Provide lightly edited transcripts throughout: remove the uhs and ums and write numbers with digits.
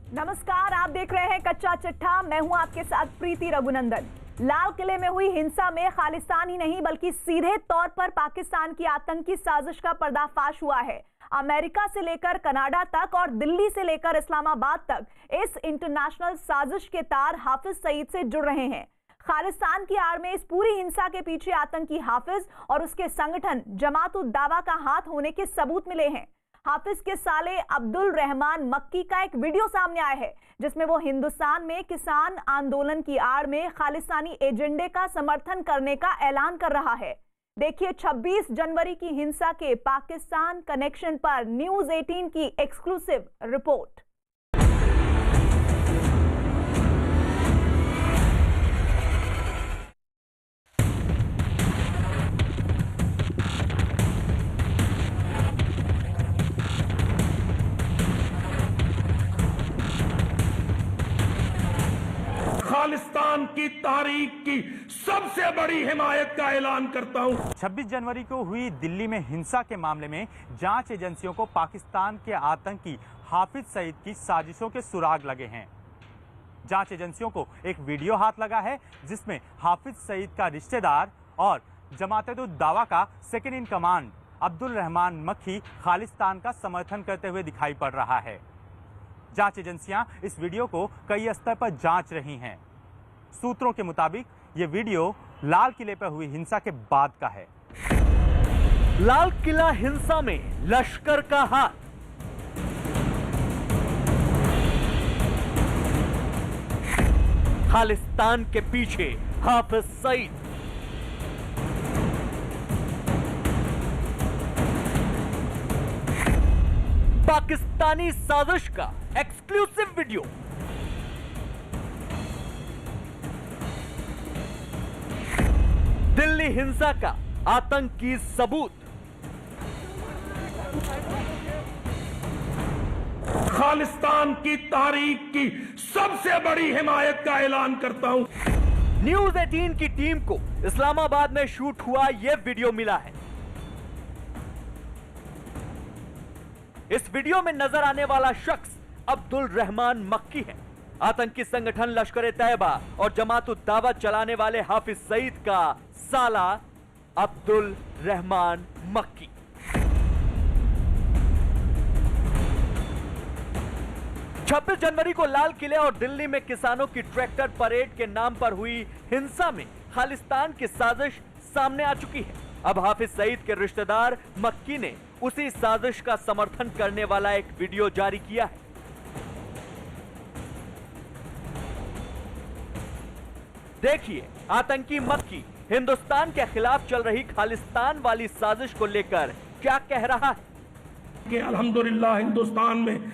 नमस्कार, आप देख रहे हैं कच्चा चिट्ठा। मैं हूं आपके साथ प्रीति रघुनंदन। लाल किले में हुई हिंसा में खालिस्तान ही नहीं बल्कि सीधे तौर पर पाकिस्तान की आतंकी साजिश का पर्दाफाश हुआ है। अमेरिका से लेकर कनाडा तक और दिल्ली से लेकर इस्लामाबाद तक इस इंटरनेशनल साजिश के तार हाफिज सईद से जुड़ रहे हैं। खालिस्तान की आड़ में इस पूरी हिंसा के पीछे आतंकी हाफिज और उसके संगठन जमात उद दावा का हाथ होने के सबूत मिले हैं। हाफिज के साले अब्दुल रहमान मक्की का एक वीडियो सामने आया है जिसमें वो हिंदुस्तान में किसान आंदोलन की आड़ में खालिस्तानी एजेंडे का समर्थन करने का ऐलान कर रहा है। देखिए 26 जनवरी की हिंसा के पाकिस्तान कनेक्शन पर न्यूज़ 18 की एक्सक्लूसिव रिपोर्ट। खालिस्तान की तारीख की सबसे बड़ी हिमायत का ऐलान करता हूं। 26 जनवरी को हुई दिल्ली में हिंसा के मामले में जांच एजेंसियों को पाकिस्तान के आतंकी हाफिज सईद की साजिशों के सुराग लगे हैं। जांच एजेंसियों को एक वीडियो हाथ लगा है जिसमें हाफिज सईद का रिश्तेदार और जमात उद दावा का second in command Abdul Rahman मक्की खालिस्तान का समर्थन करते हुए दिखाई पड़ रहा है। जांच एजेंसियां इस वीडियो को कई स्तर पर जांच रही हैं। सूत्रों के मुताबिक ये वीडियो लाल किले पर हुई हिंसा के बाद का है। लाल किला हिंसा में लश्कर का हाथ। खालिस्तान के पीछे हाफिज सईद। पाकिस्तानी साजिश का एक्सक्लूसिव वीडियो। दिल्ली हिंसा का आतंकी सबूत। खालिस्तान की तारीख की सबसे बड़ी हिमायत का ऐलान करता हूं। न्यूज़ 18 की टीम को इस्लामाबाद में शूट हुआ यह वीडियो मिला है। इस वीडियो में नजर आने वाला शख्स अब्दुल रहमान मक्की है। आतंकी संगठन लश्कर तैयबा और जमात उद दावा चलाने वाले हाफिज सईद का साला अब्दुल रहमान मक्की। छब्बीस जनवरी को लाल किले और दिल्ली में किसानों की ट्रैक्टर परेड के नाम पर हुई हिंसा में खालिस्तान की साजिश सामने आ चुकी है। अब हाफिज सईद के रिश्तेदार मक्की ने उसी साजिश का समर्थन करने वाला एक वीडियो जारी किया है। देखिए आतंकी मक्की हिंदुस्तान के खिलाफ चल रही खालिस्तान वाली साजिश को लेकर क्या कह रहा है। कि अल्हम्दुलिल्लाह हिंदुस्तान में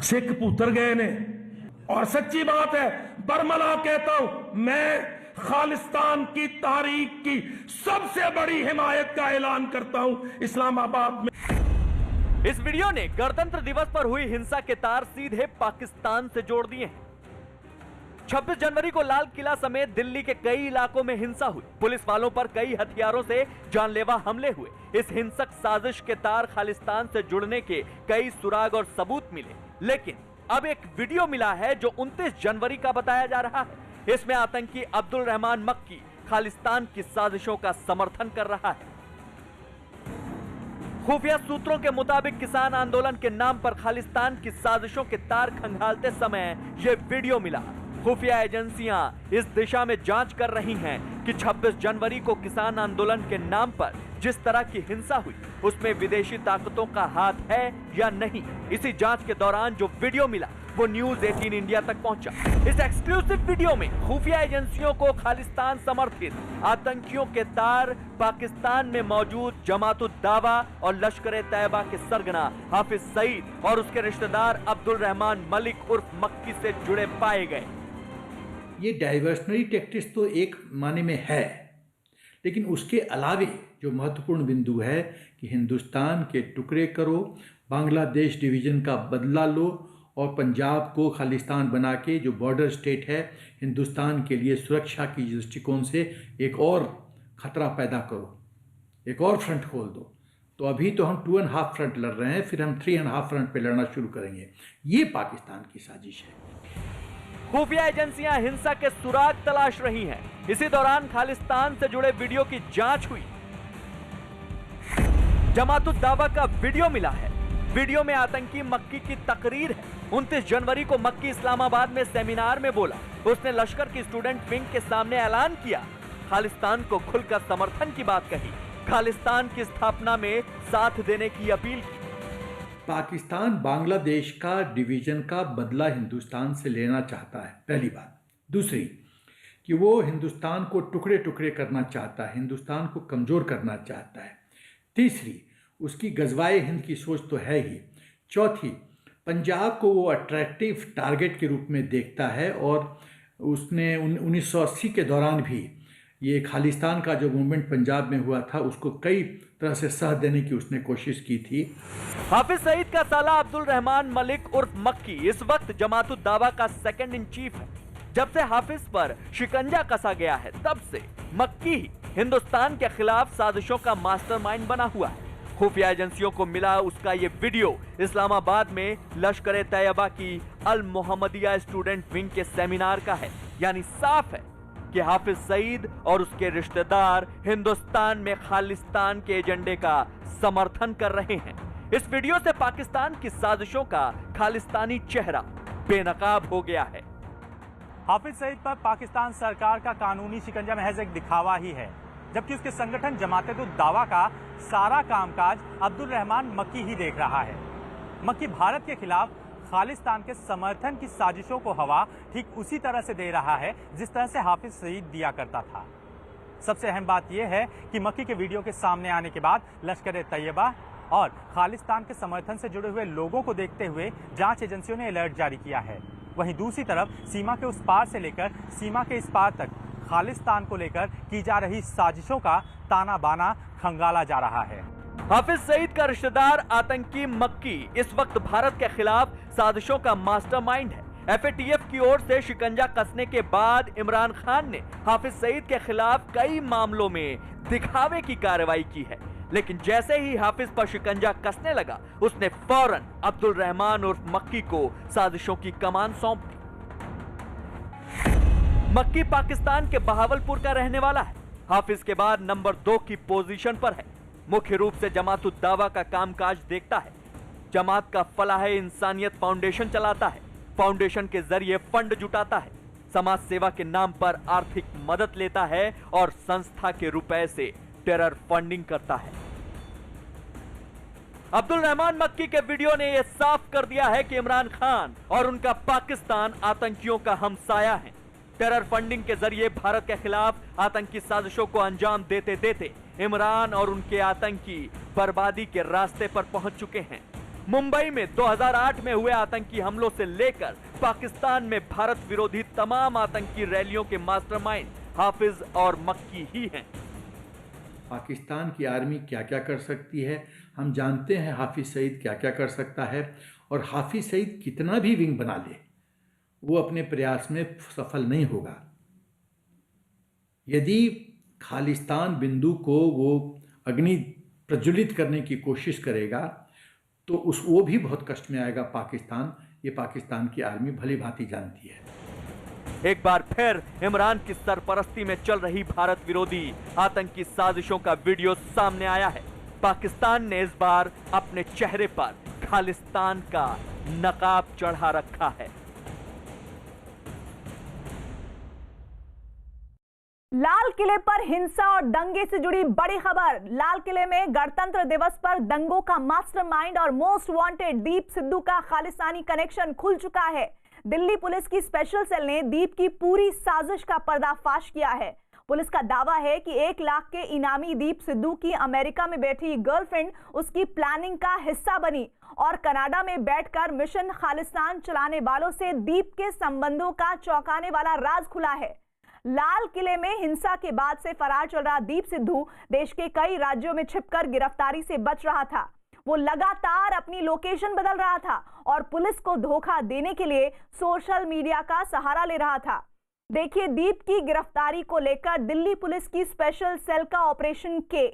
सिख पुत्र गए ने और सच्ची बात है, बरमला कहता हूं, मैं खालिस्तान की तारीख की सबसे बड़ी हिमायत का ऐलान करता हूं इस्लामाबाद में। इस वीडियो ने गणतंत्र दिवस पर हुई हिंसा के तार सीधे पाकिस्तान से जोड़ दिए हैं। 26 जनवरी को लाल किला समेत दिल्ली के कई इलाकों में हिंसा हुई। पुलिस वालों पर कई हथियारों से जानलेवा हमले हुए। इस हिंसक साजिश के तार खालिस्तान से जुड़ने के कई सुराग और सबूत मिले, लेकिन अब एक वीडियो मिला है जो 29 जनवरी का बताया जा रहा है। इसमें आतंकी अब्दुल रहमान मक्की खालिस्तान की साजिशों का समर्थन कर रहा है। खुफिया सूत्रों के मुताबिक किसान आंदोलन के नाम पर खालिस्तान की साजिशों के तार खंगालते समय यह वीडियो मिला। खुफिया एजेंसियां इस दिशा में जांच कर रही हैं कि 26 जनवरी को किसान आंदोलन के नाम पर जिस तरह की हिंसा हुई उसमें विदेशी ताकतों का हाथ है या नहीं। इसी जांच के दौरान जो वीडियो मिला वो न्यूज़ 18 इंडिया तक पहुंचा। इस एक्सक्लूसिव वीडियो में खुफिया एजेंसियों को खालिस्तान समर्थित आतंकियों के तार पाकिस्तान में मौजूद जमात उद दावा और लश्कर तैयबा के सरगना हाफिज सईद और उसके रिश्तेदार अब्दुल रहमान मलिक उर्फ मक्की से जुड़े पाए गए। ये डाइवर्शनरी टैक्टिक्स तो एक माने में है, लेकिन उसके अलावे जो महत्वपूर्ण बिंदु है कि हिंदुस्तान के टुकड़े करो, बांग्लादेश डिवीज़न का बदला लो और पंजाब को खालिस्तान बना के जो बॉर्डर स्टेट है हिंदुस्तान के लिए सुरक्षा की दृष्टिकोण से एक और ख़तरा पैदा करो, एक और फ्रंट खोल दो। तो अभी तो हम 2.5 फ्रंट लड़ रहे हैं, फिर हम 3.5 फ्रंट पे लड़ना शुरू करेंगे। ये पाकिस्तान की साजिश है। खुफिया एजेंसियां हिंसा के सुराग तलाश रही हैं। इसी दौरान खालिस्तान से जुड़े वीडियो की जांच हुई। जमातुद दावा का वीडियो मिला है। वीडियो में आतंकी मक्की की तकरीर है। 29 जनवरी को मक्की इस्लामाबाद में सेमिनार में बोला। उसने लश्कर की स्टूडेंट विंग के सामने ऐलान किया, खालिस्तान को खुलकर समर्थन की बात कही, खालिस्तान की स्थापना में साथ देने की अपील की। पाकिस्तान बांग्लादेश का डिवीजन का बदला हिंदुस्तान से लेना चाहता है, पहली बात। दूसरी कि वो हिंदुस्तान को टुकड़े टुकड़े करना चाहता है, हिंदुस्तान को कमज़ोर करना चाहता है। तीसरी, उसकी गजवाए हिंद की सोच तो है ही। चौथी, पंजाब को वो अट्रैक्टिव टारगेट के रूप में देखता है और उसने 1980 के दौरान भी ये खालिस्तान का जो मूवमेंट पंजाब में हुआ था उसको कई तरह से सह देने की उसने कोशिश की थी। हाफिज सईद का साला अब्दुल रहमान मलिक उर्फ मक्की इस वक्त जमातुद दावा का सेकंड इन चीफ है। जब से हाफिज पर शिकंजा कसा गया है तब से मक्की ही हिंदुस्तान के खिलाफ साजिशों का मास्टरमाइंड बना हुआ है। खुफिया एजेंसियों को मिला उसका ये वीडियो इस्लामाबाद में लश्कर ए तैयबा की अल मोहम्मदिया स्टूडेंट विंग के सेमिनार का है। यानी साफ है कि हाफिज सईद और उसके रिश्तेदार हिंदुस्तान में खालिस्तान के एजेंडे का समर्थन कर रहे हैं। इस वीडियो से पाकिस्तान की साजिशों का खालिस्तानी चेहरा बेनकाब हो गया है। हाफिज सईद पर पाकिस्तान सरकार का कानूनी शिकंजा महज एक दिखावा ही है, जबकि उसके संगठन जमातुद दावा का सारा कामकाज अब्दुल रहमान मक्की ही देख रहा है। मक्की भारत के खिलाफ खालिस्तान के समर्थन की साजिशों को हवा ठीक उसी तरह से दे रहा है जिस तरह से हाफिज सईद दिया करता था। सबसे अहम बात यह है कि मक्की के वीडियो के सामने आने के बाद लश्कर ए तैयबा और खालिस्तान के समर्थन से जुड़े हुए लोगों को देखते हुए जांच एजेंसियों ने अलर्ट जारी किया है। वहीं दूसरी तरफ सीमा के उस पार से लेकर सीमा के इस पार तक खालिस्तान को लेकर की जा रही साजिशों का ताना बाना खंगाला जा रहा है। हाफिज सईद का रिश्तेदार आतंकी मक्की इस वक्त भारत के खिलाफ साजिशों का मास्टरमाइंड है। एफएटीएफ की ओर से शिकंजा कसने के बाद इमरान खान ने हाफिज सईद के खिलाफ कई मामलों में दिखावे की कार्रवाई की है, लेकिन जैसे ही हाफिज पर शिकंजा कसने लगा उसने फौरन अब्दुल रहमान उर्फ मक्की को साजिशों की कमान सौंप दी। मक्की पाकिस्तान के बहावलपुर का रहने वाला है। हाफिज के बाद नंबर 2 की पोजीशन पर है। मुख्य रूप से जमातुद दावा का कामकाज देखता है। जमात का फलाह इंसानियत फाउंडेशन चलाता है। फाउंडेशन के जरिए फंड जुटाता है, समाज सेवा के नाम पर आर्थिक मदद लेता है और संस्था के रुपए से टेरर फंडिंग करता है। अब्दुल रहमान मक्की के वीडियो ने यह साफ कर दिया है कि इमरान खान और उनका पाकिस्तान आतंकियों का हमसाया है। टेरर फंडिंग के जरिए भारत के खिलाफ आतंकी साजिशों को अंजाम देते देते इमरान और उनके आतंकी बर्बादी के रास्ते पर पहुंच चुके हैं। मुंबई में 2008 में हुए आतंकी हमलों से लेकर पाकिस्तान में भारत विरोधी तमाम आतंकी रैलियों के मास्टरमाइंड हाफिज और मक्की ही हैं। पाकिस्तान की आर्मी क्या क्या कर सकती है हम जानते हैं, हाफिज सईद क्या क्या कर सकता है, और हाफिज सईद कितना भी विंग बना ले वो अपने प्रयास में सफल नहीं होगा। यदि खालिस्तान बिंदु को वो अग्नि प्रज्वलित करने की कोशिश करेगा तो वो भी बहुत कष्ट में आएगा पाकिस्तान। ये पाकिस्तान की आर्मी भली भांति जानती है। एक बार फिर इमरान की सरपरस्ती में चल रही भारत विरोधी आतंकी साजिशों का वीडियो सामने आया है। पाकिस्तान ने इस बार अपने चेहरे पर खालिस्तान का नकाब चढ़ा रखा है। लाल किले पर हिंसा और दंगे से जुड़ी बड़ी खबर। लाल किले में गणतंत्र दिवस पर दंगों का मास्टरमाइंड और मोस्ट वांटेड दीप सिद्धू का खालिस्तानी कनेक्शन खुल चुका है। दिल्ली पुलिस की स्पेशल सेल ने दीप की पूरी साजिश का पर्दाफाश किया है। पुलिस का दावा है कि 1 लाख के इनामी दीप सिद्धू की अमेरिका में बैठी गर्लफ्रेंड उसकी प्लानिंग का हिस्सा बनी और कनाडा में बैठकर मिशन खालिस्तान चलाने वालों से दीप के संबंधों का चौंकाने वाला राज खुला है। लाल किले में हिंसा के बाद से फरार चल रहा दीप सिद्धू देश के कई राज्यों में छिपकर गिरफ्तारी से बच रहा था। वो लगातार अपनी लोकेशन बदल रहा था और पुलिस को धोखा देने के लिए सोशल मीडिया का सहारा ले रहा था। देखिए दीप की गिरफ्तारी को लेकर दिल्ली पुलिस की स्पेशल सेल का ऑपरेशन के।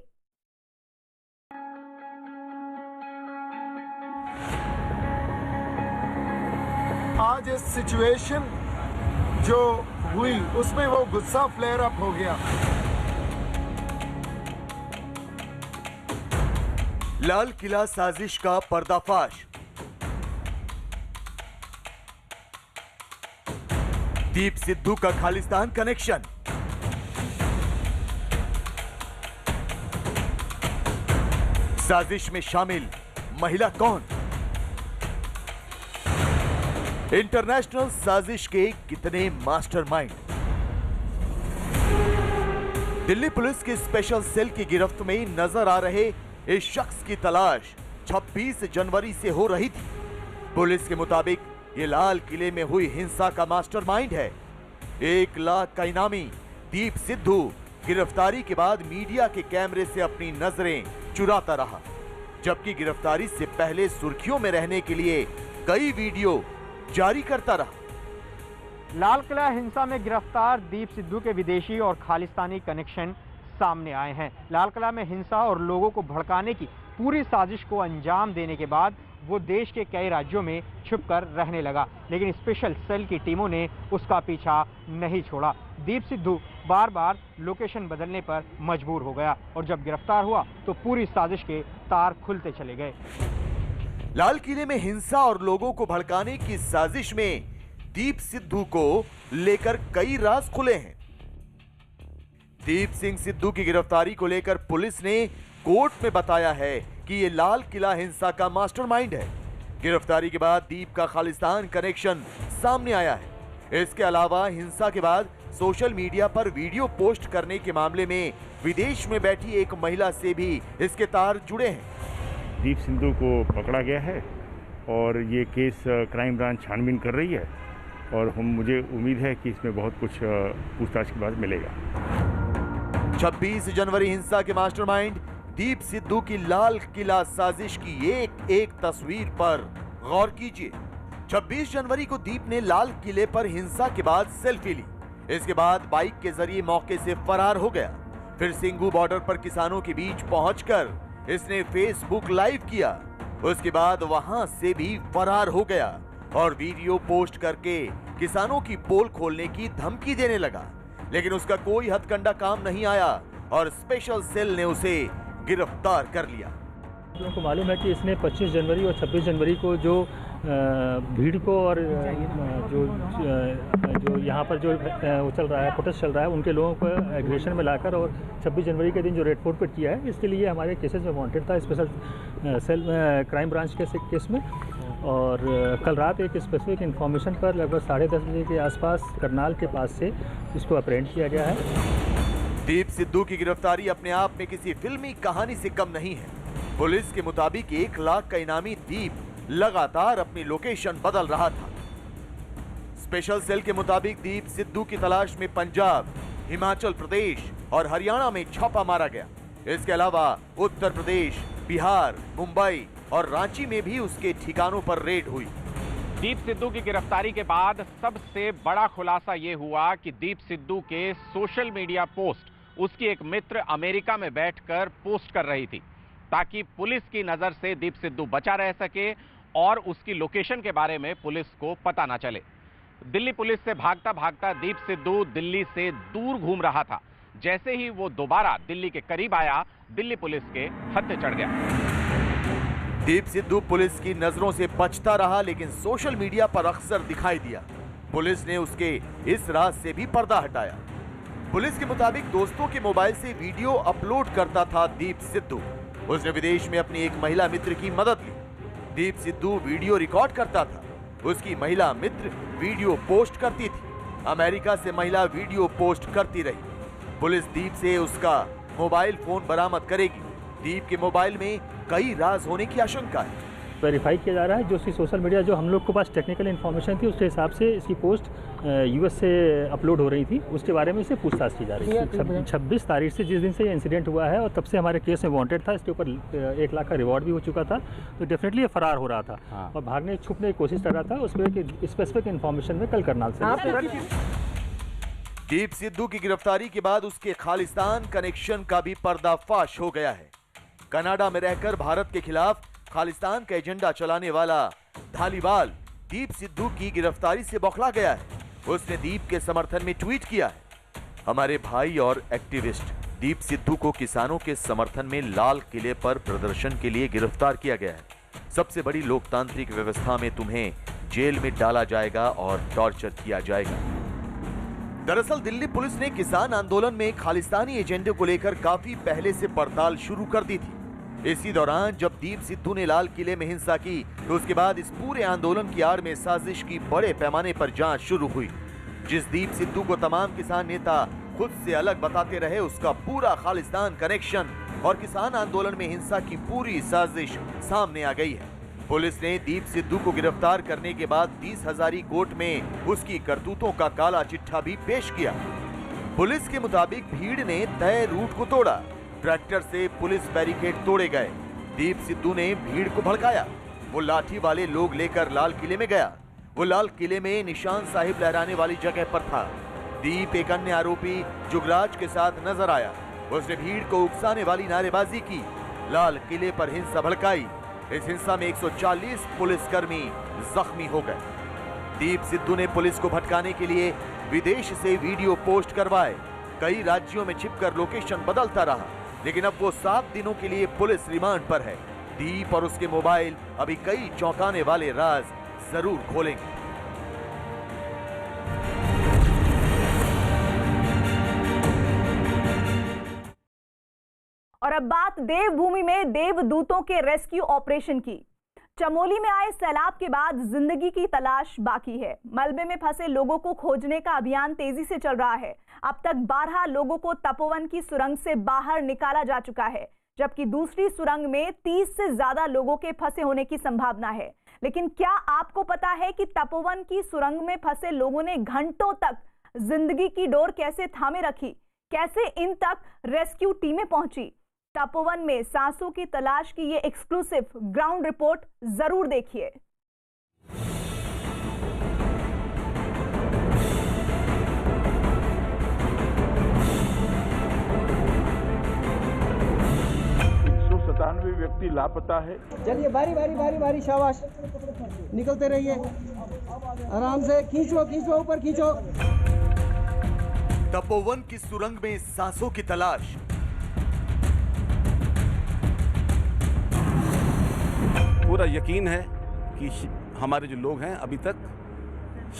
आज इस सिचुएशन जो हुई उसमें वो गुस्सा फ्लेयर अप हो गया। लाल किला साजिश का पर्दाफाश। दीप सिद्धू का खालिस्तान कनेक्शन। साजिश में शामिल महिला कौन? इंटरनेशनल साजिश के कितने मास्टरमाइंड? दिल्ली पुलिस की स्पेशल सेल की गिरफ्त में नजर आ रहे इस शख्स की तलाश 26 जनवरी से हो रही थी। पुलिस के मुताबिक ये लाल किले में हुई हिंसा का मास्टरमाइंड है। 1 लाख का इनामी दीप सिद्धू गिरफ्तारी के बाद मीडिया के कैमरे से अपनी नजरें चुराता रहा, जबकि गिरफ्तारी से पहले सुर्खियों में रहने के लिए कई वीडियो जारी करता रहा। लाल किला हिंसा में गिरफ्तार दीप सिद्धू के विदेशी और खालिस्तानी कनेक्शन सामने आए हैं। लाल किला में हिंसा और लोगों को भड़काने की पूरी साजिश को अंजाम देने के बाद वो देश के कई राज्यों में छुपकर रहने लगा, लेकिन स्पेशल सेल की टीमों ने उसका पीछा नहीं छोड़ा। दीप सिद्धू बार बार लोकेशन बदलने पर मजबूर हो गया और जब गिरफ्तार हुआ तो पूरी साजिश के तार खुलते चले गए। लाल किले में हिंसा और लोगों को भड़काने की साजिश में दीप सिद्धू को लेकर कई राज खुले हैं। दीप सिंह सिद्धू की गिरफ्तारी को लेकर पुलिस ने कोर्ट में बताया है कि ये लाल किला हिंसा का मास्टरमाइंड है। गिरफ्तारी के बाद दीप का खालिस्तान कनेक्शन सामने आया है। इसके अलावा हिंसा के बाद सोशल मीडिया पर वीडियो पोस्ट करने के मामले में विदेश में बैठी एक महिला से भी इसके तार जुड़े हैं। दीप सिद्धू को पकड़ा गया है और ये केस क्राइम ब्रांच छानबीन कर रही है और मुझे उम्मीद है कि इसमें बहुत कुछ पूछताछ के बाद मिलेगा। 26 जनवरी हिंसा के मास्टरमाइंड दीप सिद्धू की लाल किला साजिश की एक एक तस्वीर पर गौर कीजिए। 26 जनवरी को दीप ने लाल किले पर हिंसा के बाद सेल्फी ली। इसके बाद बाइक के जरिए मौके से फरार हो गया। फिर सिंघू बॉर्डर पर किसानों के बीच पहुंचकर इसने फेसबुक लाइव किया। उसके बाद वहां से भी फरार हो गया और वीडियो पोस्ट करके किसानों की पोल खोलने की धमकी देने लगा, लेकिन उसका कोई हथकंडा काम नहीं आया और स्पेशल सेल ने उसे गिरफ्तार कर लिया। लोगों को मालूम है कि इसने 25 जनवरी और 26 जनवरी को जो भीड़ को और जो यहाँ पर जो चल रहा है, प्रोटेस्ट चल रहा है, उनके लोगों को एग्रेशन में लाकर और 26 जनवरी के दिन जो रेड फोर्ट पर किया है, इसके लिए हमारे केसेस में वांटेड था स्पेशल सेल क्राइम ब्रांच के केस में। और कल रात एक स्पेसिफिक इन्फॉर्मेशन पर लगभग 10:30 बजे के आसपास करनाल के पास से इसको अप्रेंड किया गया है। दीप सिद्धू की गिरफ्तारी अपने आप में किसी फिल्मी कहानी से कम नहीं है। पुलिस के मुताबिक 1 लाख का इनामी दीप लगातार अपनी लोकेशन बदल रहा था। स्पेशल सेल के मुताबिक दीप सिद्धू की तलाश में पंजाब, हिमाचल प्रदेश और हरियाणा में छापा मारा गया। इसके अलावा उत्तर प्रदेश, बिहार, मुंबई और रांची में भी उसके ठिकानों पर रेड हुई। दीप सिद्धू की गिरफ्तारी के बाद सबसे बड़ा खुलासा यह हुआ कि दीप सिद्धू के सोशल मीडिया पोस्ट उसकी एक मित्र अमेरिका में बैठकर पोस्ट कर रही थी, ताकि पुलिस की नजर से दीप सिद्धू बचा रह सके और उसकी लोकेशन के बारे में पुलिस को पता ना चले। दिल्ली पुलिस से भागता भागता दीप सिद्धू दिल्ली से दूर घूम रहा था। जैसे ही वो दोबारा दिल्ली के करीब आया, दिल्ली पुलिस के हत्थे चढ़ गया। दीप सिद्धू पुलिस की नजरों से बचता रहा, लेकिन सोशल मीडिया पर अक्सर दिखाई दिया। पुलिस ने उसके इस राज से भी पर्दा हटाया। पुलिस के मुताबिक दोस्तों के मोबाइल से वीडियो अपलोड करता था दीप सिद्धू। उसने विदेश में अपनी एक महिला मित्र की मदद ली। दीप सिद्धू वीडियो रिकॉर्ड करता था, उसकी महिला मित्र वीडियो पोस्ट करती थी। अमेरिका से महिला वीडियो पोस्ट करती रही। पुलिस दीप से उसका मोबाइल फोन बरामद करेगी। दीप के मोबाइल में कई राज होने की आशंका है। वेरीफाई किया जा रहा है। जो इसकी सोशल मीडिया, जो हम लोग के पास टेक्निकल इन्फॉर्मेशन थी, उसके हिसाब से इसकी पोस्ट यूएस से अपलोड हो रही थी। उसके बारे में इसे पूछताछ की जा रही है। 26 तारीख से, जिस दिन से ये इंसिडेंट हुआ है, और तब से हमारे केस में वांटेड था। इसके ऊपर 1 लाख का रिवॉर्ड भी हो चुका था। तो डेफिनेटली ये फरार हो रहा था और भागने छुपने की कोशिश कर रहा था। उस पर स्पेसिफिक इन्फॉर्मेशन में कल करनाल से। दीप सिद्धू की गिरफ्तारी के बाद उसके खालिस्तान कनेक्शन का भी पर्दाफाश हो गया है। कनाडा में रहकर भारत के खिलाफ खालिस्तान का एजेंडा चलाने वाला धालीवाल दीप सिद्धू की गिरफ्तारी से बौखला गया है। उसने दीप के समर्थन में ट्वीट किया है, हमारे भाई और एक्टिविस्ट दीप सिद्धू को किसानों के समर्थन में लाल किले पर प्रदर्शन के लिए गिरफ्तार किया गया है। सबसे बड़ी लोकतांत्रिक व्यवस्था में तुम्हें जेल में डाला जाएगा और टॉर्चर किया जाएगा। दरअसल दिल्ली पुलिस ने किसान आंदोलन में खालिस्तानी एजेंडे को लेकर काफी पहले से पड़ताल शुरू कर दी थी। इसी दौरान जब दीप सिद्धू ने लाल किले में हिंसा की तो उसके बाद इस पूरे आंदोलन की आड़ में साजिश की बड़े पैमाने पर जांच शुरू हुई। जिस दीप सिद्धू को तमाम किसान नेता खुद से अलग बताते रहे, उसका पूरा खालिस्तान कनेक्शन और किसान आंदोलन में हिंसा की पूरी साजिश सामने आ गई है। पुलिस ने दीप सिद्धू को गिरफ्तार करने के बाद 30 हजारी कोर्ट में उसकी करतूतों का काला चिट्ठा भी पेश किया। पुलिस के मुताबिक भीड़ ने तय रूट को तोड़ा, ट्रैक्टर से पुलिस बैरिकेड तोड़े गए। दीप सिद्धू ने भीड़ को भड़काया, वो लाठी वाले लोग लेकर लाल किले में गया। वो लाल किले में निशान साहिब लहराने वाली जगह पर था। दीप एक अन्य आरोपी जुगराज के साथ नजर आया। उसने भीड़ को उकसाने वाली नारेबाजी की, लाल किले पर हिंसा भड़काई। इस हिंसा में 140 पुलिसकर्मी जख्मी हो गए। दीप सिद्धू ने पुलिस को भटकाने के लिए विदेश से वीडियो पोस्ट करवाए, कई राज्यों में छिपकर लोकेशन बदलता रहा, लेकिन अब वो 7 दिनों के लिए पुलिस रिमांड पर है। दीप और उसके मोबाइल अभी कई चौंकाने वाले राज जरूर खोलेंगे। और अब बात देवभूमि में देवदूतों के रेस्क्यू ऑपरेशन की। चमोली में आए सैलाब के बाद जिंदगी की तलाश बाकी है। मलबे में फंसे लोगों को खोजने का अभियान तेजी से चल रहा है। अब तक 12 लोगों को तपोवन की सुरंग से बाहर निकाला जा चुका है, जबकि दूसरी सुरंग में 30 से ज्यादा लोगों के फंसे होने की संभावना है। लेकिन क्या आपको पता है कि तपोवन की सुरंग में फंसे लोगों ने घंटों तक जिंदगी की डोर कैसे थामे रखी? कैसे इन तक रेस्क्यू टीमें पहुंची? तपोवन में सांसों की तलाश की ये एक्सक्लूसिव ग्राउंड रिपोर्ट जरूर देखिए। व्यक्ति लापता है। चलिए बारी बारी बारी बारी, शाबाश, निकलते रहिए आराम से, खींचो खींचो ऊपर खींचो। तपोवन की सुरंग में सांसों की तलाश। पूरा यकीन है कि हमारे जो लोग हैं अभी तक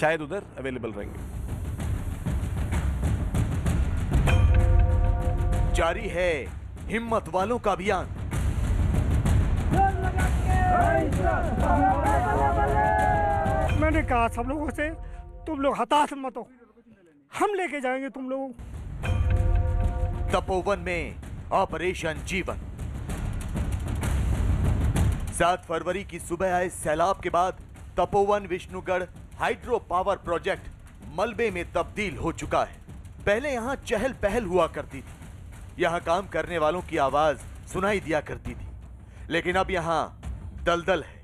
शायद उधर अवेलेबल रहेंगे। जारी है हिम्मत वालों का अभियान। मैंने कहा सब लोगों से, तुम लोग हताश मत हो, हम लेके जाएंगे तुम लोगों। तपोवन में ऑपरेशन जीवन। 7 फरवरी की सुबह आए सैलाब के बाद Tapovan Vishnugarh hydro power project मलबे में तब्दील हो चुका है। पहले यहां चहल पहल हुआ करती थी, यहां काम करने वालों की आवाज सुनाई दिया करती थी, लेकिन अब यहां दलदल है,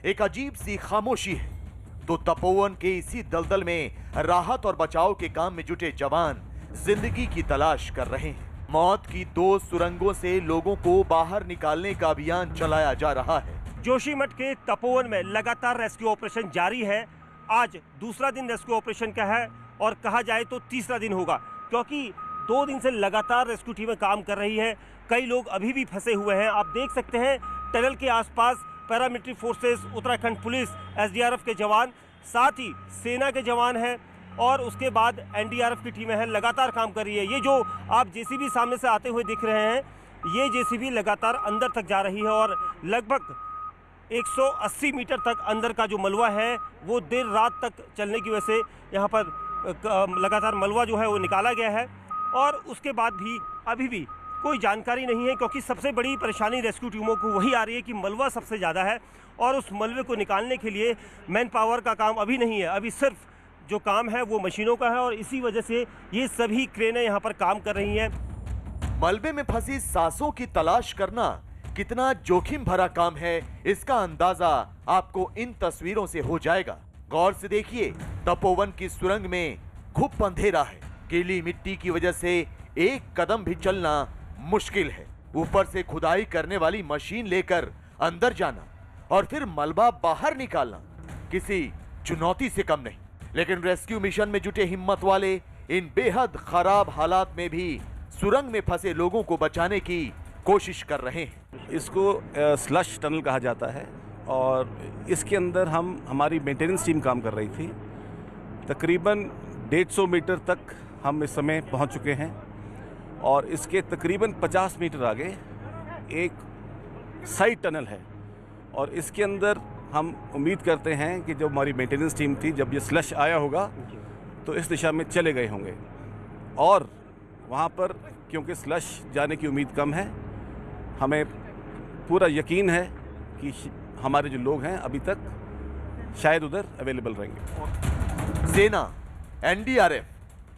एक अजीब सी खामोशी है। तो तपोवन के इसी दलदल में राहत और बचाव के काम में जुटे जवान जिंदगी की तलाश कर रहे हैं। मौत की 2 सुरंगों से लोगों को बाहर निकालने का अभियान चलाया जा रहा है। जोशीमठ के तपोवन में लगातार रेस्क्यू ऑपरेशन जारी है। आज दूसरा दिन रेस्क्यू ऑपरेशन का है और कहा जाए तो तीसरा दिन होगा, क्योंकि 2 दिन से लगातार रेस्क्यू टीमें काम कर रही है। कई लोग अभी भी फंसे हुए हैं। आप देख सकते हैं टनल के आसपास paramilitary forces, Uttarakhand police, SDRF के जवान, साथ ही सेना के जवान हैं और उसके बाद एनडीआरएफ की टीमें हैं, लगातार काम कर रही है। ये जो आप जेसीबी सामने से आते हुए दिख रहे हैं, ये जेसीबी लगातार अंदर तक जा रही है और लगभग 180 मीटर तक अंदर का जो मलबा है वो देर रात तक चलने की वजह से यहाँ पर लगातार मलबा जो है वो निकाला गया है। और उसके बाद भी अभी भी कोई जानकारी नहीं है, क्योंकि सबसे बड़ी परेशानी रेस्क्यू टीमों को वही आ रही है कि मलबा सबसे ज़्यादा है और उस मलबे को निकालने के लिए मैन पावर का काम अभी नहीं है। अभी सिर्फ जो काम है वो मशीनों का है और इसी वजह से ये सभी क्रेनें यहाँ पर काम कर रही हैं। मलबे में फंसी सांसों की तलाश करना कितना जोखिम भरा काम है, इसका अंदाजा आपको इन तस्वीरों से हो जाएगा। गौर से देखिए, तपोवन की सुरंग में खूब अंधेरा है। गीली मिट्टी की वजह से एक कदम भी चलना मुश्किल है। ऊपर से खुदाई करने वाली मशीन लेकर अंदर जाना और फिर मलबा बाहर निकालना किसी चुनौती से कम नहीं, लेकिन रेस्क्यू मिशन में जुटे हिम्मत वाले इन बेहद खराब हालात में भी सुरंग में फंसे लोगों को बचाने की कोशिश कर रहे हैं। इसको स्लश टनल कहा जाता है और इसके अंदर हमारी मेंटेनेंस टीम काम कर रही थी। तकरीबन 150 मीटर तक हम इस समय पहुंच चुके हैं और इसके तकरीबन 50 मीटर आगे एक साइड टनल है और इसके अंदर हम उम्मीद करते हैं कि जो हमारी मेंटेनेंस टीम थी, जब ये स्लश आया होगा तो इस दिशा में चले गए होंगे और वहाँ पर क्योंकि स्लश जाने की उम्मीद कम है, हमें पूरा यकीन है कि हमारे जो लोग हैं अभी तक शायद उधर अवेलेबल रहेंगे। सेना, एनडीआरएफ,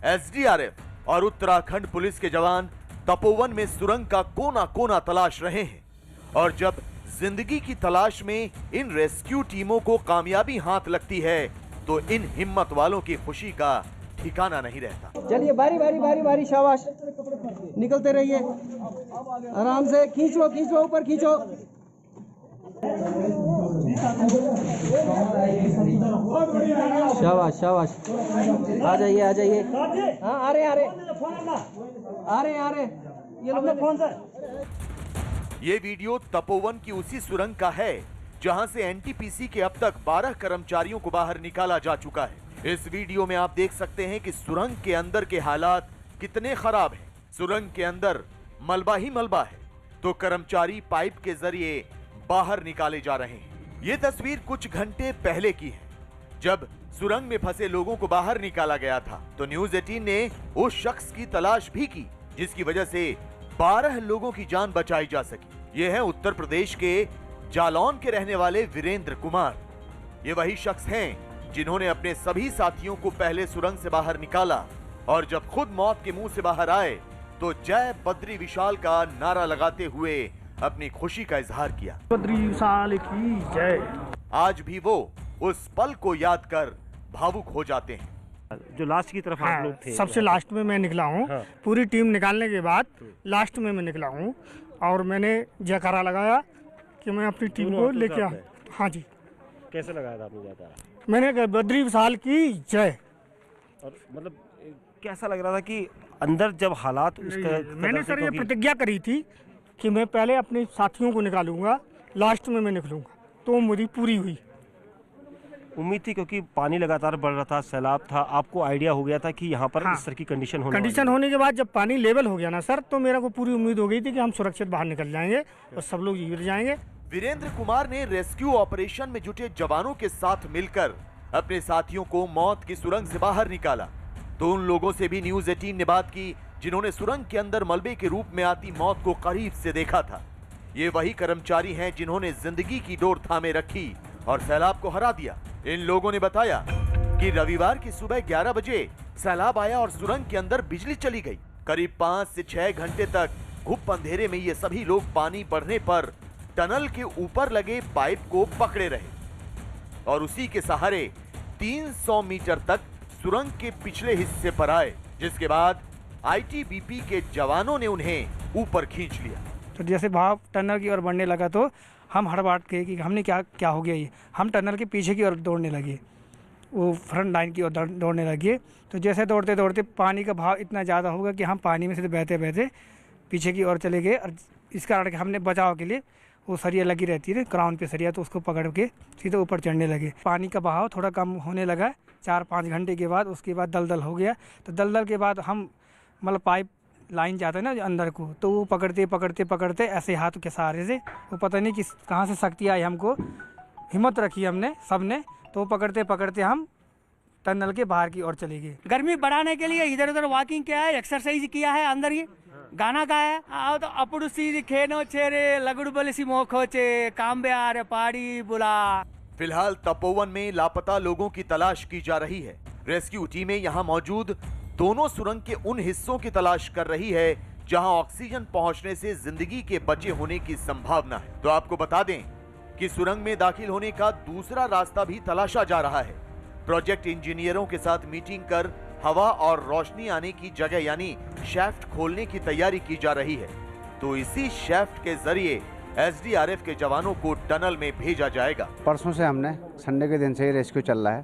एसडीआरएफ और उत्तराखंड पुलिस के जवान तपोवन में सुरंग का कोना कोना तलाश रहे हैं और जब जिंदगी की तलाश में इन रेस्क्यू टीमों को कामयाबी हाथ लगती है तो इन हिम्मत वालों की खुशी का ठिकाना नहीं रहता। चलिए बारी बारी बारी बारी, शाबाश, निकलते रहिए आराम से, खींचो खींचो ऊपर खींचो। शाबाश शाबाश, आ जाइए आ जाइए। हाँ आ रहे आ रहे आ रहे आ रहे, ये लो फोन सर। ये वीडियो तपोवन की उसी सुरंग का है जहां से एनटीपीसी के अब तक 12 कर्मचारियों को बाहर निकाला जा चुका है। इस वीडियो में आप देख सकते हैं कि सुरंग के अंदर के हालात कितने खराब हैं। सुरंग के अंदर मलबा ही मलबा है तो कर्मचारी पाइप के जरिए बाहर निकाले जा रहे हैं। ये तस्वीर कुछ घंटे पहले की है जब सुरंग में फंसे लोगों को बाहर निकाला गया था तो न्यूज 18 ने उस शख्स की तलाश भी की जिसकी वजह से 12 लोगों की जान बचाई जा सकी। ये है उत्तर प्रदेश के जालौन के रहने वाले वीरेंद्र कुमार। ये वही शख्स हैं जिन्होंने अपने सभी साथियों को पहले सुरंग से बाहर निकाला और जब खुद मौत के मुंह से बाहर आए तो जय बद्री विशाल का नारा लगाते हुए अपनी खुशी का इजहार किया। बद्री विशाल की जय। आज भी वो उस पल को याद कर भावुक हो जाते हैं। जो लास्ट की तरफ आप लोग थे, सबसे लास्ट में मैं निकला हूँ। हाँ। पूरी टीम निकालने के बाद लास्ट में मैं निकला हूँ और मैंने जयकारा लगाया कि मैं अपनी टीम को लेके आ। हाँ जी। कैसे लगाया था आपने जयकारा? मैंने कहा बद्री विशाल की जय। और मतलब कैसा लग रहा था कि अंदर जब हालात मैंने सर ये प्रतिज्ञा करी थी कि मैं पहले अपने साथियों को निकालूंगा, लास्ट में मैं निकलूंगा, तो मेरी पूरी हुई। उम्मीद थी क्योंकि पानी लगातार बढ़ रहा था, सैलाब था, आपको आइडिया हो गया था कि यहाँ पर इस तरह की कंडीशन होने के बाद जब पानी लेवल हो गया ना सर, तो मेरा को पूरी उम्मीद हो गई थी कि हम सुरक्षित बाहर निकल जाएंगे और सब लोग जीवित जाएंगे। वीरेंद्र कुमार ने रेस्क्यू ऑपरेशन में जुटे जवानों के साथ मिलकर अपने साथियों को मौत की सुरंग से बाहर निकाला। तो उन लोगों से भी न्यूज 18 ने बात की जिन्होंने सुरंग के अंदर मलबे के रूप में आती मौत को करीब से देखा था। ये वही कर्मचारी हैं जिन्होंने जिंदगी की डोर थामे रखी और सैलाब को हरा दिया। इन लोगों ने बताया कि रविवार की सुबह 11 बजे सैलाब आया और सुरंग के अंदर बिजली चली गई। करीब 5 से 6 घंटे तक घुप अंधेरे में ये सभी लोग पानी बढ़ने पर टनल के ऊपर लगे पाइप को पकड़े रहे और उसी के सहारे 300 मीटर तक सुरंग के पिछले हिस्से पर आए, जिसके बाद आईटीबीपी के जवानों ने उन्हें ऊपर खींच लिया। तो जैसे भाव टनल की ओर बढ़ने लगा तो हम हड़बड़ाहट के कि हमने क्या हो गया ये, हम टनल के पीछे की ओर दौड़ने लगे, वो फ्रंट लाइन की ओर दौड़ने लगे। तो जैसे दौड़ते दौड़ते पानी का भाव इतना ज़्यादा होगा कि हम पानी में से बहते बहते पीछे की ओर चले गए और इस कारण हमने बचाव के लिए वो सरिया लगी रहती है क्राउन पे सरिया, तो उसको पकड़ के सीधे ऊपर चढ़ने लगे। पानी का बहाव थोड़ा कम होने लगा 4-5 घंटे के बाद, उसके बाद दलदल हो गया। तो दलदल के बाद हम मतलब पाइप लाइन जाता है ना अंदर को, तो वो पकड़ते पकड़ते पकड़ते ऐसे हाथ के सहारे से, वो पता नहीं किस कहाँ से शक्ति आई, हमको हिम्मत रखी हमने सब ने, तो पकड़ते पकड़ते हम टनल के बाहर की ओर चले गए। गर्मी बढ़ाने के लिए इधर उधर वॉकिंग किया है, एक्सरसाइज किया है, अंदर ही गाना गाया आओ तो अपुड़ सी खेनो चेरे लगुड़ बलसी मोखोचे कांबे आरे पाड़ी बुला। फिलहाल तपोवन में लापता लोगों की तलाश की जा रही है। रेस्क्यू टीमें यहां मौजूद दोनों सुरंग के उन हिस्सों की तलाश कर रही है जहां ऑक्सीजन पहुंचने से जिंदगी के बचे होने की संभावना है। तो आपको बता दें कि सुरंग में दाखिल होने का दूसरा रास्ता भी तलाशा जा रहा है। प्रोजेक्ट इंजीनियरों के साथ मीटिंग कर हवा और रोशनी आने की जगह यानी शैफ्ट खोलने की तैयारी की जा रही है। तो इसी शैफ्ट के जरिए एसडीआरएफ के जवानों को टनल में भेजा जाएगा। परसों से हमने संडे के दिन से ही रेस्क्यू चल रहा है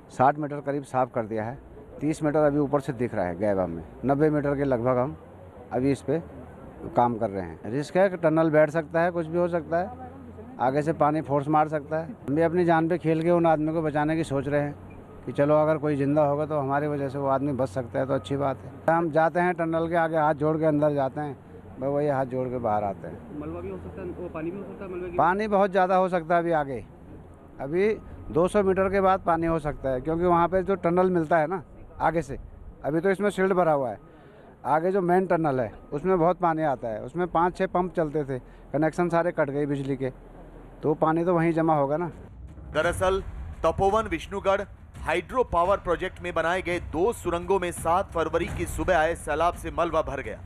60 मीटर करीब साफ कर दिया है। 30 मीटर अभी ऊपर से दिख रहा है गैब हमें। 90 मीटर के लगभग हम अभी इस पे काम कर रहे हैं। रिस्क है कि टनल बैठ सकता है, कुछ भी हो सकता है, आगे से पानी फोर्स मार सकता है। हम भी अपनी जान पे खेल के उन आदमी को बचाने की सोच रहे हैं कि चलो अगर कोई जिंदा होगा तो हमारी वजह से वो आदमी बच सकता है, तो अच्छी बात है। हम जाते हैं टनल के आगे, हाथ जोड़ के अंदर जाते हैं, वही हाथ जोड़ के बाहर आते हैं। मलबा भी हो सकता है, वो पानी भी हो सकता है, मलबे की पानी बहुत ज़्यादा हो सकता है अभी आगे। अभी 200 मीटर के बाद पानी हो सकता है, क्योंकि वहाँ पे जो टनल मिलता है ना आगे से, अभी तो इसमें शील्ड भरा हुआ है, आगे जो मेन टनल है उसमें बहुत पानी आता है। उसमें 5-6 पंप चलते थे, कनेक्शन सारे कट गए बिजली के, तो पानी तो वहीं जमा होगा ना। दरअसल Tapovan Vishnugarh hydro power project में बनाए गए 2 सुरंगों में 7 फरवरी की सुबह आए सैलाब से मलबा भर गया।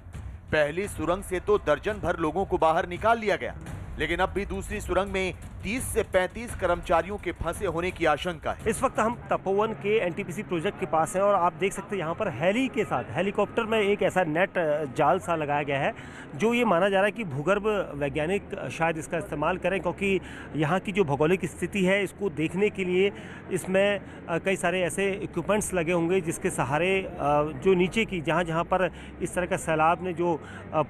पहली सुरंग से तो दर्जन भर लोगों को बाहर निकाल लिया गया, लेकिन अब भी दूसरी सुरंग में 30 से 35 कर्मचारियों के फंसे होने की आशंका है। इस वक्त हम तपोवन के एनटीपीसी प्रोजेक्ट के पास हैं और आप देख सकते हैं यहाँ पर हेली के साथ हेलीकॉप्टर में एक ऐसा नेट जाल सा लगाया गया है, जो ये माना जा रहा है कि भूगर्भ वैज्ञानिक शायद इसका इस्तेमाल करें, क्योंकि यहाँ की जो भौगोलिक स्थिति है इसको देखने के लिए इसमें कई सारे ऐसे इक्विपमेंट्स लगे होंगे जिसके सहारे जो नीचे की जहाँ पर इस तरह का सैलाब ने जो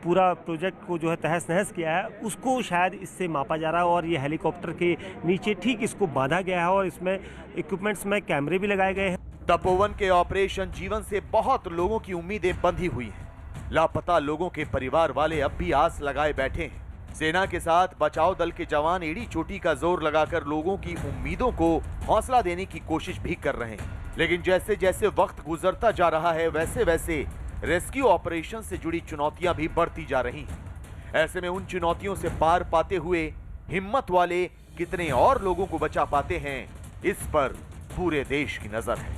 पूरा प्रोजेक्ट को जो है तहस नहस किया है उसको शायद इससे मापा जा रहा है। और ये हेलीकॉप्टर के नीचे ठीक इसको बांधा गया है और इसमें इक्विपमेंट्स में कैमरे भी लगाए गए हैं। तपोवन के ऑपरेशन जीवन से बहुत लोगों की उम्मीदें बंधी हुई हैं। लापता लोगों के परिवार वाले अब भी आस लगाए बैठे हैं। सेना के साथ बचाव दल के जवान एड़ी चोटी का जोर लगाकर लोगों की उम्मीदों को हौसला देने की कोशिश भी कर रहे हैं, लेकिन जैसे जैसे वक्त गुजरता जा रहा है वैसे वैसे रेस्क्यू ऑपरेशन से जुड़ी चुनौतियां भी बढ़ती जा रही हैं। ऐसे में उन चुनौतियों से पार पाते हुए हिम्मत वाले कितने और लोगों को बचा पाते हैं, इस पर पूरे देश की नजर है।